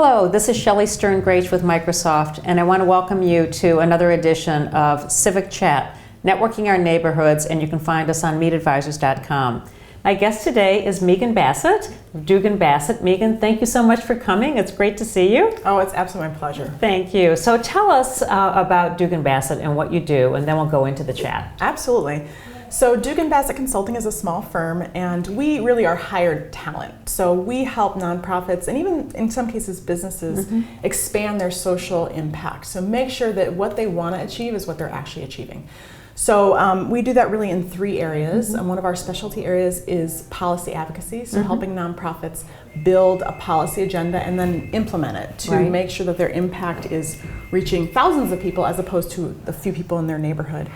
Hello, this is Shelley Stern-Grach with Microsoft, and I want to welcome you to another edition of Civic Chat, Networking Our Neighborhoods, and you can find us on meetadvisors.com. My guest today is Meegan Bassett, Dugan Bassett. Meegan, thank you so much for coming. It's great to see you. Oh, it's absolutely my pleasure. Thank you. So tell us about Dugan Bassett and what you do, and then we'll go into the chat. Absolutely. So Dugan Bassett Consulting is a small firm, and we really are hired talent. So we help nonprofits and even in some cases businesses expand their social impact. So make sure that what they want to achieve is what they're actually achieving. So we do that really in three areas. And one of our specialty areas is policy advocacy, so helping nonprofits build a policy agenda and then implement it to make sure that their impact is reaching thousands of people as opposed to the few people in their neighborhood.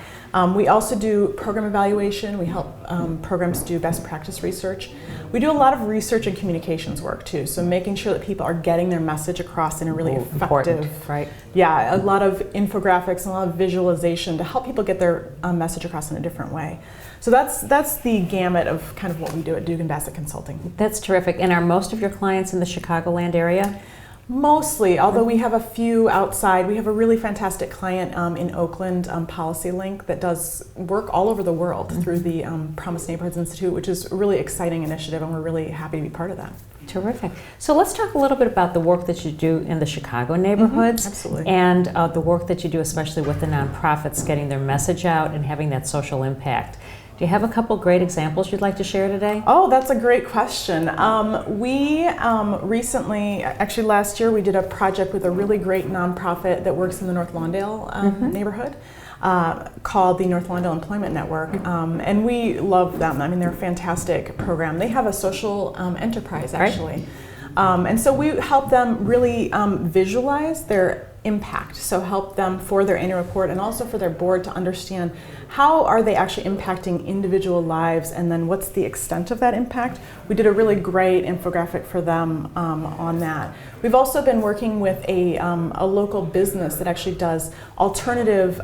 We also do program evaluation. We help programs do best practice research. We do a lot of research and communications work too, so making sure that people are getting their message across in a really effective, a lot of infographics and a lot of visualization to help people get their message across in a different way. So that's the gamut of kind of what we do at Dugan Bassett Consulting. That's terrific. And are most of your clients in the Chicagoland area? Mostly, although we have a few outside. We have a really fantastic client in Oakland, PolicyLink, that does work all over the world through the Promise Neighborhoods Institute, which is a really exciting initiative, and we're really happy to be part of that. Terrific. So let's talk a little bit about the work that you do in the Chicago neighborhoods, absolutely. And the work that you do especially with the nonprofits, getting their message out and having that social impact. Do you have a couple great examples you'd like to share today? Oh, that's a great question. We recently, actually last year, we did a project with a really great nonprofit that works in the North Lawndale neighborhood called the North Lawndale Employment Network. And we love them. I mean, they're a fantastic program. They have a social enterprise, actually. And so we help them really visualize their impact, so help them for their annual report and also for their board to understand how are they actually impacting individual lives, and then what's the extent of that impact. We did a really great infographic for them on that. We've also been working with a local business that actually does alternative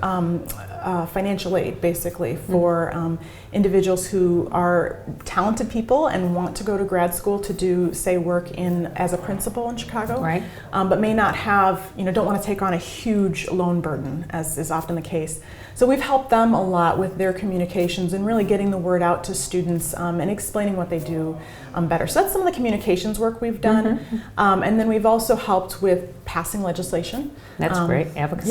financial aid, basically, for individuals who are talented people and want to go to grad school to do, say, work as a principal in Chicago, but may not have, don't want to take on a huge loan burden, as is often the case. So we've helped them a lot with their communications and really getting the word out to students and explaining what they do better. So that's some of the communications work we've done. And then we've also helped with passing legislation. That's great, advocacy.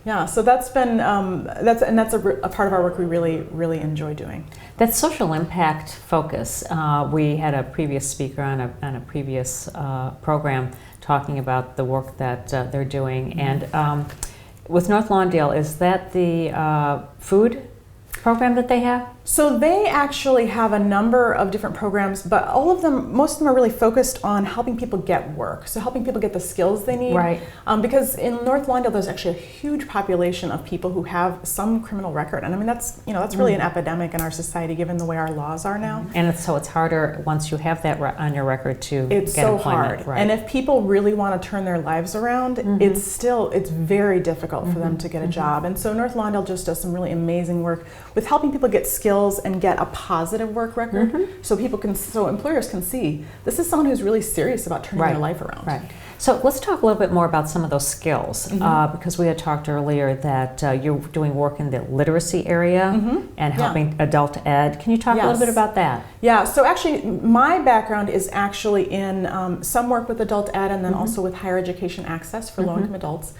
Yeah. So that's been that's a part of our work we really enjoy doing. That social impact focus. We had a previous speaker on a previous program talking about the work that they're doing, and with North Lawndale, is that the food program that they have? So they actually have a number of different programs, but most of them are really focused on helping people get work. So helping people get the skills they need. Because in North Lawndale, there's actually a huge population of people who have some criminal record. And I mean, that's really an epidemic in our society, given the way our laws are now. And it's harder once you have that on your record to get employment. Hard. And if people really want to turn their lives around, it's very difficult for them to get a job. And so North Lawndale just does some really amazing work with helping people get skills and get a positive work record, so employers can see this is someone who's really serious about turning their life around. So let's talk a little bit more about some of those skills, because we had talked earlier that you're doing work in the literacy area and helping adult ed. Can you talk a little bit about that? Yeah, so actually my background is actually in some work with adult ed and then also with higher education access for low-income adults.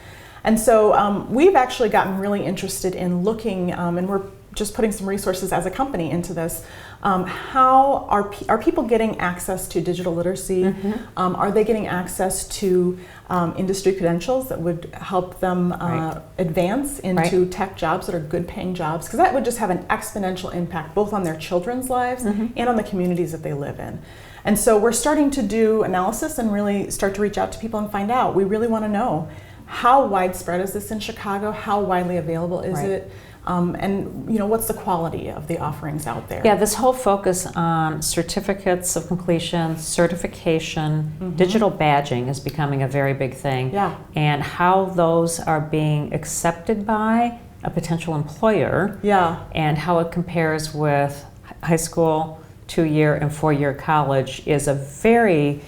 And so we've actually gotten really interested in looking, and we're just putting some resources as a company into this. How are people getting access to digital literacy? Are they getting access to industry credentials that would help them advance into tech jobs that are good paying jobs? Because that would just have an exponential impact both on their children's lives and on the communities that they live in. And so we're starting to do analysis and really start to reach out to people and find out. We really want to know, how widespread is this in Chicago? How widely available is it? And what's the quality of the offerings out there? Yeah, this whole focus on certificates of completion, certification, digital badging is becoming a very big thing. And how those are being accepted by a potential employer. And how it compares with high school, 2-year and 4-year college is a very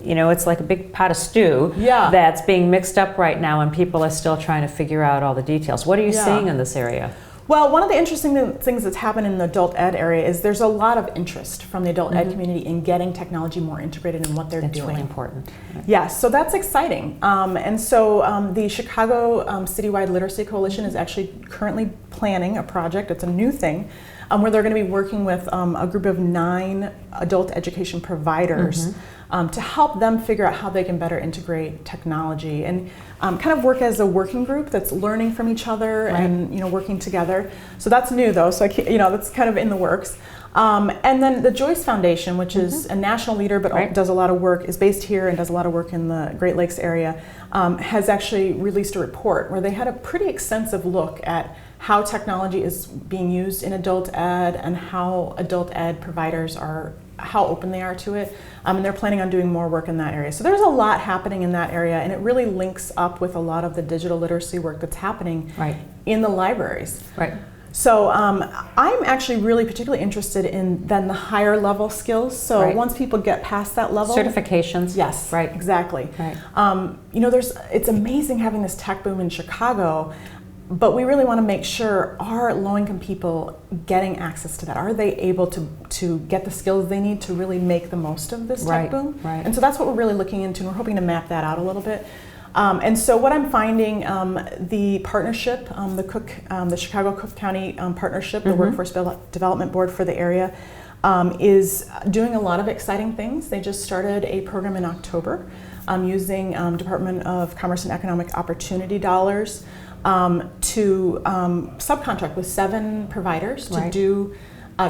you know, it's like a big pot of stew that's being mixed up right now, and people are still trying to figure out all the details. What are you seeing in this area? Well, one of the interesting things that's happened in the adult ed area is there's a lot of interest from the adult ed community in getting technology more integrated in what they're doing. That's really important. Yes, so that's exciting. And so the Chicago Citywide Literacy Coalition is actually currently planning a project. It's a new thing where they're going to be working with a group of 9 adult education providers to help them figure out how they can better integrate technology and kind of work as a working group that's learning from each other and working together. So that's new though, so that's kind of in the works. And then the Joyce Foundation, which is a national leader but does a lot of work, is based here and does a lot of work in the Great Lakes area, has actually released a report where they had a pretty extensive look at how technology is being used in adult ed and how adult ed providers how open they are to it, and they're planning on doing more work in that area. So there's a lot happening in that area, and it really links up with a lot of the digital literacy work that's happening in the libraries. So I'm actually really particularly interested in then the higher level skills. So once people get past that level, certifications. Yes, exactly. It's amazing having this tech boom in Chicago. But we really want to make sure, are low-income people getting access to that? Are they able to get the skills they need to really make the most of this tech boom? And so that's what we're really looking into, and we're hoping to map that out a little bit. And so what I'm finding, the partnership, the Chicago Cook County Partnership, the Workforce Development Board for the area, is doing a lot of exciting things. They just started a program in October using Department of Commerce and Economic Opportunity dollars to subcontract with 7 providers to do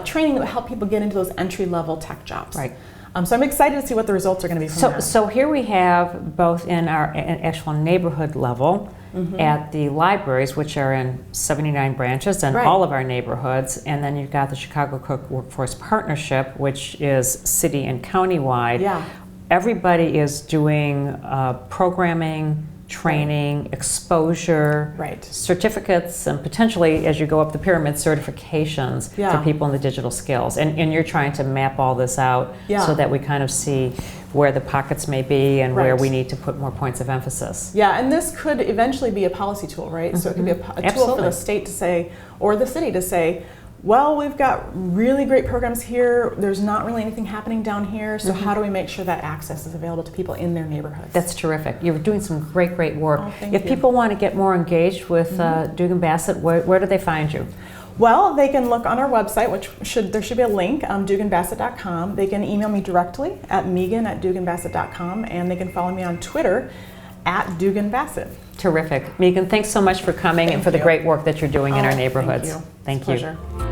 training that will help people get into those entry-level tech jobs. So I'm excited to see what the results are going to be from that. So here we have both in our actual neighborhood level at the libraries, which are in 79 branches in all of our neighborhoods, and then you've got the Chicago Cook Workforce Partnership, which is city and county-wide. Everybody is doing programming, training, exposure, certificates, and potentially, as you go up the pyramid, certifications for people in the digital skills. And you're trying to map all this out so that we kind of see where the pockets may be and where we need to put more points of emphasis. And this could eventually be a policy tool, right? So it could be a tool for the state to say, or the city to say, well, we've got really great programs here. There's not really anything happening down here. So how do we make sure that access is available to people in their neighborhoods? That's terrific. You're doing some great work. If people want to get more engaged with Dugan Bassett, where do they find you? Well, they can look on our website, there should be a link, duganbassett.com. They can email me directly at Meegan@duganbassett.com, and they can follow me on Twitter at Dugan Bassett. Terrific. Meegan, thanks so much for coming and for the great work that you're doing in our neighborhoods. Thank you. It's a pleasure.